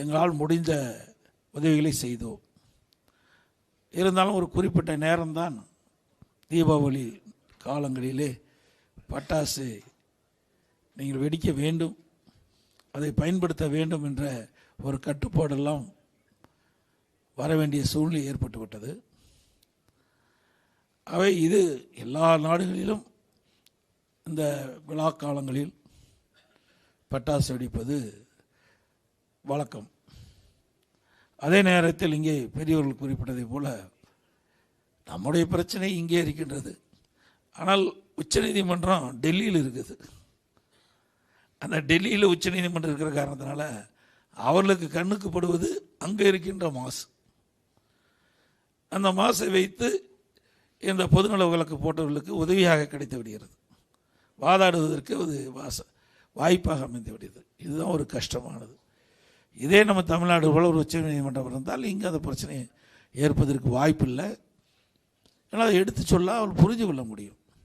எங்களால் முடிந்த உதவிகளை செய்தோம். இருந்தாலும் ஒரு குறிப்பிட்ட நேரம்தான் தீபாவளி காலங்களிலே பட்டாசு நீங்கள் வெடிக்க வேண்டும், அதை பயன்படுத்த வேண்டும் என்ற ஒரு கட்டுப்பாடெல்லாம் வர வேண்டிய சூழ்நிலை ஏற்பட்டு விட்டது. அவை இது எல்லா நாடுகளிலும் இந்த விழா காலங்களில் பட்டாசு வெடிப்பது வழக்கம். அதே நேரத்தில் இங்கே பெரியவர்கள் குறிப்பிட்டதை போல நம்முடைய பிரச்சனை இங்கே இருக்கின்றது. ஆனால் உச்சநீதிமன்றம் டெல்லியில் இருக்குது. அந்த டெல்லியில் உச்சநீதிமன்றம் இருக்கிற காரணத்தினால அவர்களுக்கு கண்ணுக்கு படுவது அங்கே இருக்கின்ற மாசு. அந்த மாசை வைத்து இந்த பொதுநல விளக்கு போட்டவர்களுக்கு உதவியாக கிடைத்து விடுகிறது, வாதாடுவதற்கு அது வாய்ப்பாக அமைந்து விடுகிறது. இதுதான் ஒரு கஷ்டமானது. இதே நம்ம தமிழ்நாடு போல ஒரு உச்ச நீதிமன்றம் இருந்தால் இங்கே அந்த பிரச்சனையை ஏற்பதற்கு வாய்ப்பு இல்லை. ஏன்னா அதை எடுத்து சொல்ல அவள் புரிஞ்சு கொள்ள முடியும்.